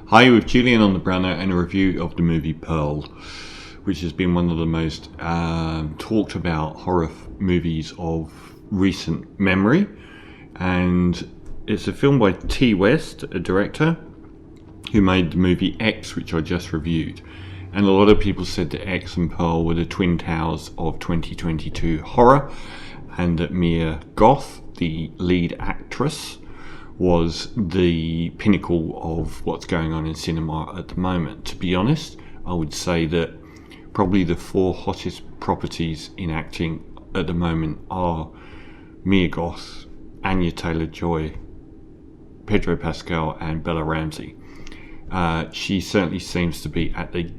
Hi, with Julian on the Browner and a review of the movie Pearl, which has been one of the most talked about horror movies of recent memory. And it's a film by T. West, a director, who made the movie X, which I just reviewed. And a lot of people said that X and Pearl were the twin towers of 2022 horror, and that Mia Goth, the lead actress, was the pinnacle of what's going on in cinema at the moment. To be honest, I would say that probably the four hottest properties in acting at the moment are Mia Goth, Anya Taylor Joy, Pedro Pascal, and Bella Ramsey. She certainly seems to be at the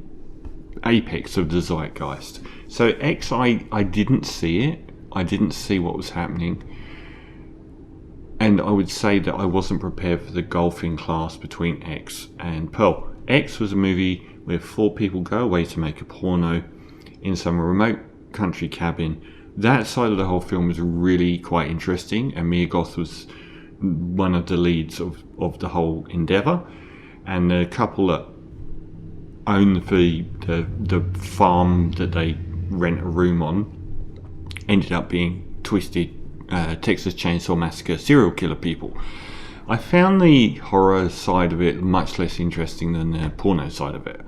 apex of the zeitgeist. So X, I didn't see it. I didn't see what was happening. And I would say that I wasn't prepared for the golfing class between X and Pearl. X was a movie where four people go away to make a porno in some remote country cabin. That side of the whole film was really quite interesting, and Mia Goth was one of the leads of the whole endeavour. And the couple that own the farm that they rent a room on ended up being twisted Texas Chainsaw Massacre serial killer people. I found the horror side of it much less interesting than the porno side of it.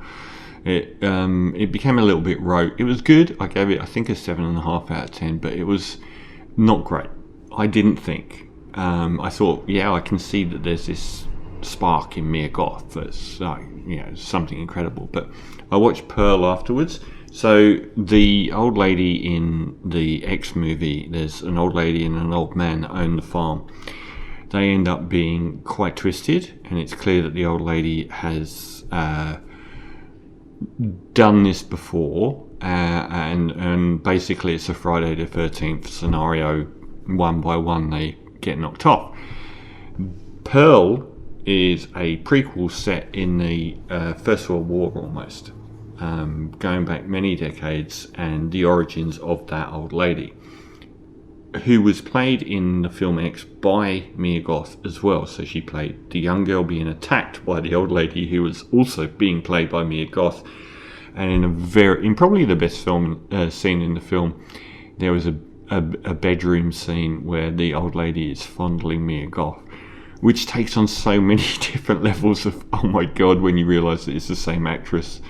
It became a little bit rote. It was good. I gave it, I think, a 7.5 out of 10, but it was not great. I didn't think. I thought, yeah, I can see that there's this spark in Mia Goth that's something incredible. But I watched Pearl afterwards. So the old lady in the X movie, there's an old lady and an old man that own the farm. They end up being quite twisted, and it's clear that the old lady has done this before, and basically it's a Friday the 13th scenario. One by one they get knocked off. Pearl is a prequel set in the First World War almost. Going back many decades, and the origins of that old lady, who was played in the film X by Mia Goth as well. So she played the young girl being attacked by the old lady, who was also being played by Mia Goth. And in probably the best scene in the film, there was a bedroom scene where the old lady is fondling Mia Goth, which takes on so many different levels of oh my god when you realise that it's the same actress.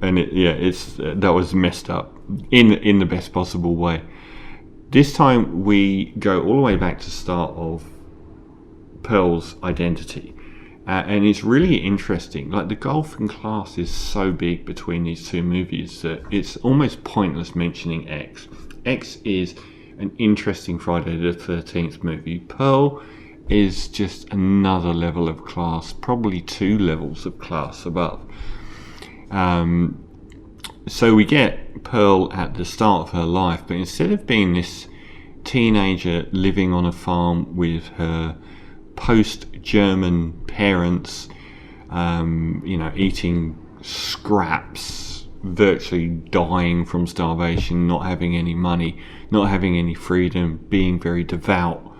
And that was messed up in the best possible way. This time we go all the way back to the start of Pearl's identity, and it's really interesting. Like, the gulf in class is so big between these two movies that it's almost pointless mentioning X. X is an interesting Friday the 13th movie. Pearl is just another level of class, probably 2 levels of class above. So we get Pearl at the start of her life, but instead of being this teenager living on a farm with her post-German parents, eating scraps, virtually dying from starvation, not having any money, not having any freedom, being very devout,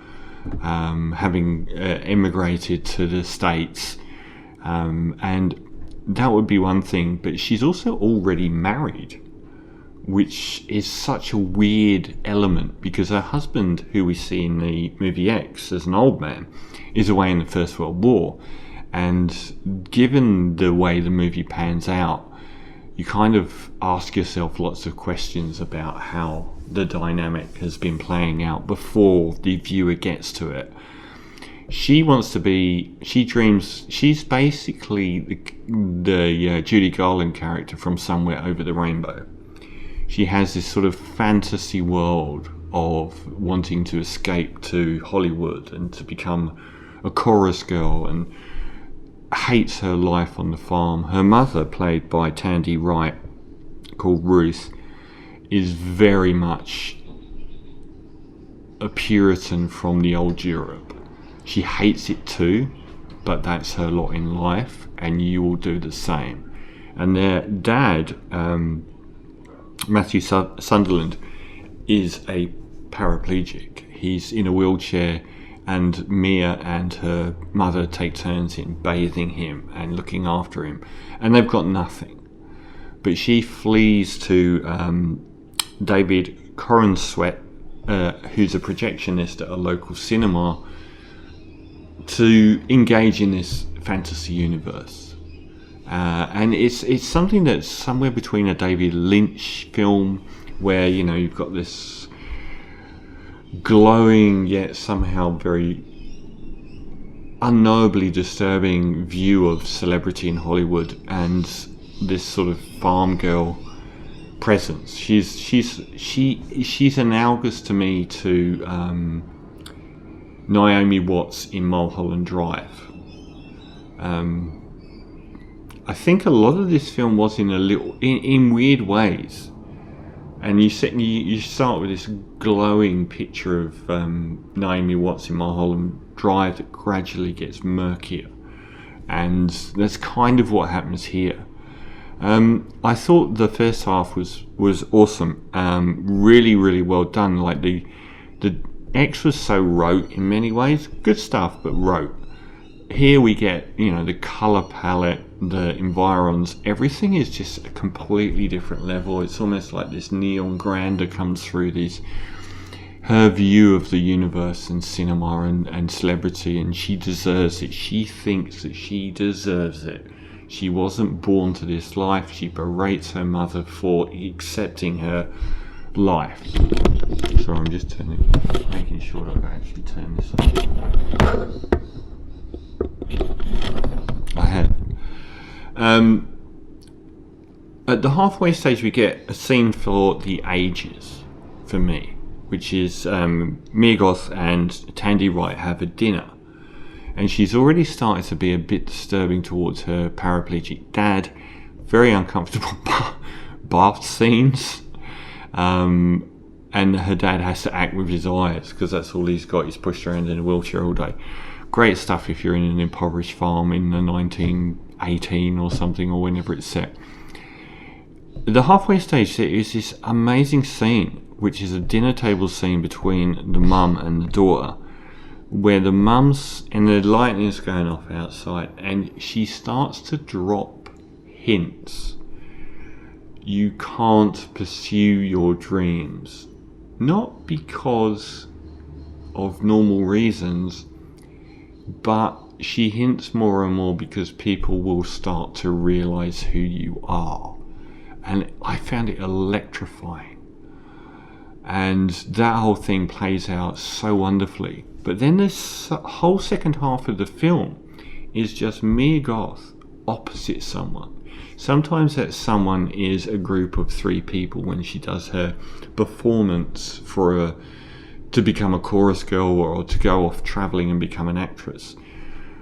having emigrated to the States, and that would be one thing, but she's also already married, which is such a weird element, because her husband, who we see in the movie X as an old man, is away in the First World War. And given the way the movie pans out, you kind of ask yourself lots of questions about how the dynamic has been playing out before the viewer gets to it. She dreams, she's basically the Judy Garland character from Somewhere Over the Rainbow. She has this sort of fantasy world of wanting to escape to Hollywood and to become a chorus girl, and hates her life on the farm. Her mother, played by Tandy Wright, called Ruth, is very much a Puritan from the old Europe. She hates it too, but that's her lot in life, and you will do the same. And their dad, Matthew Sunderland, is a paraplegic. He's in a wheelchair and Mia and her mother take turns in bathing him and looking after him, and they've got nothing. But she flees to David Corenswet, who's a projectionist at a local cinema, to engage in this fantasy universe. And it's something that's somewhere between a David Lynch film, where you've got this glowing yet somehow very unknowably disturbing view of celebrity in Hollywood, and this sort of farm girl presence. She's analogous to me to Naomi Watts in Mulholland Drive. I think a lot of this film was in weird ways. And you start with this glowing picture of Naomi Watts in Mulholland Drive that gradually gets murkier, and that's kind of what happens here. I thought the first half was awesome, really, really well done. Like the X was so rote in many ways, good stuff, but rote. Here we get, the colour palette, the environs, everything is just a completely different level. It's almost like this neon grandeur comes through her view of the universe and cinema and celebrity, and she deserves it. She thinks that she deserves it. She wasn't born to this life. She berates her mother for accepting her life. Sorry, I'm just making sure that I actually turn this on. I had. At the halfway stage, we get a scene for the ages, for me, which is Mia Goth and Tandy Wright have a dinner, and she's already started to be a bit disturbing towards her paraplegic dad. Very uncomfortable bath scenes, and her dad has to act with his eyes because that's all he's got. He's pushed around in a wheelchair all day. Great stuff if you're in an impoverished farm in the 1918 or something, or whenever it's set. The halfway stage there is this amazing scene, which is a dinner table scene between the mum and the daughter, where the mum's and the lighting is going off outside, and she starts to drop hints. You can't pursue your dreams, not because of normal reasons, but she hints more and more because people will start to realise who you are. And I found it electrifying. And that whole thing plays out so wonderfully. But then this whole second half of the film is just Mia Goth opposite someone. Sometimes that someone is a group of 3 people when she does her performance to become a chorus girl or to go off travelling and become an actress.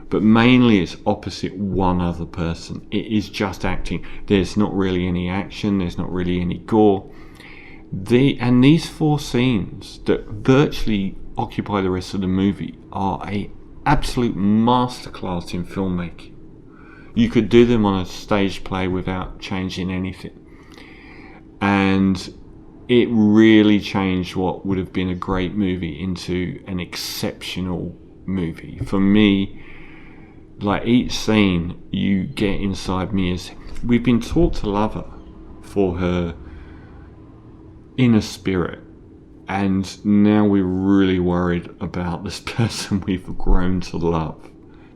But mainly it's opposite one other person. It is just acting. There's not really any action. There's not really any gore. And these 4 scenes that virtually occupy the rest of the movie are an absolute masterclass in filmmaking. You could do them on a stage play without changing anything. And it really changed what would have been a great movie into an exceptional movie. For me, like each scene, you get inside me as we've been taught to love her for her inner spirit, and now we're really worried about this person we've grown to love.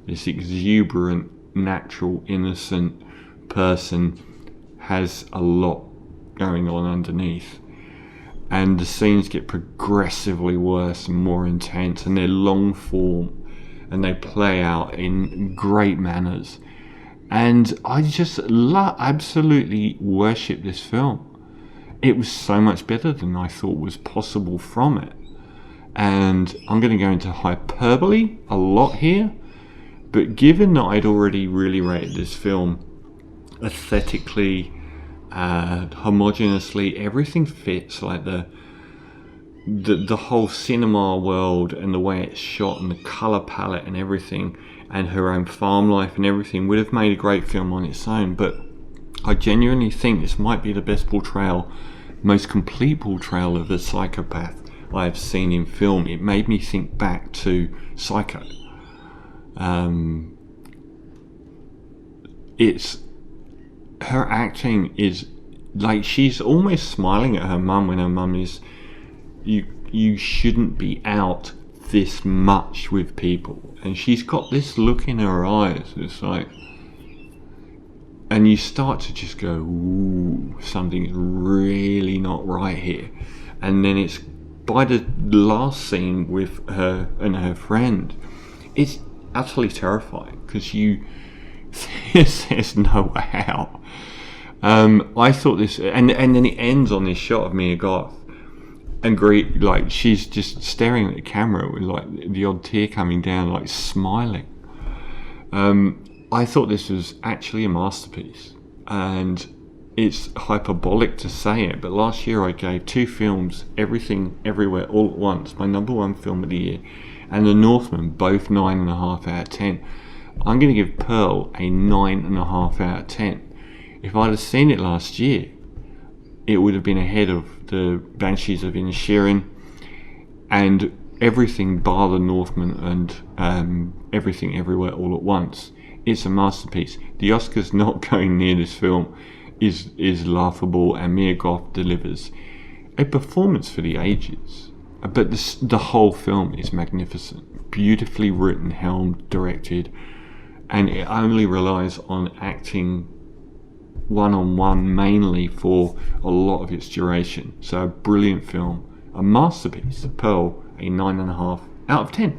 This exuberant, natural, innocent person has a lot going on underneath. And the scenes get progressively worse and more intense, and they're long form, and they play out in great manners. And I just absolutely worship this film. It was so much better than I thought was possible from it. And I'm going to go into hyperbole a lot here, but given that I'd already really rated this film aesthetically, homogeneously, everything fits. Like the whole cinema world and the way it's shot and the colour palette and everything, and her own farm life and everything would have made a great film on its own. But I genuinely think this might be the best portrayal, most complete portrayal of a psychopath I've seen in film. It made me think back to Psycho. It's her acting is like she's almost smiling at her mum when her mum is, you shouldn't be out this much with people, and she's got this look in her eyes. It's like, and you start to just go, ooh, something's really not right here. And then it's by the last scene with her and her friend, it's utterly terrifying because there's no way out. I thought this, and then it ends on this shot of Mia Goth, and great, like she's just staring at the camera with like the odd tear coming down, like smiling. I thought this was actually a masterpiece, and it's hyperbolic to say it, but last year I gave 2 films, Everything Everywhere All at Once, my number 1 film of the year, and The Northman, both 9.5 out of 10. I'm going to give Pearl a 9.5 out of 10. If I'd have seen it last year, it would have been ahead of the Banshees of Inisherin and everything bar The Northman and Everything Everywhere All at Once. It's a masterpiece. The Oscars not going near this film is laughable, and Mia Goth delivers a performance for the ages. But the whole film is magnificent, beautifully written, helmed, directed, and it only relies on acting one-on-one mainly for a lot of its duration. So a brilliant film, a masterpiece. Pearl, a 9.5 out of 10.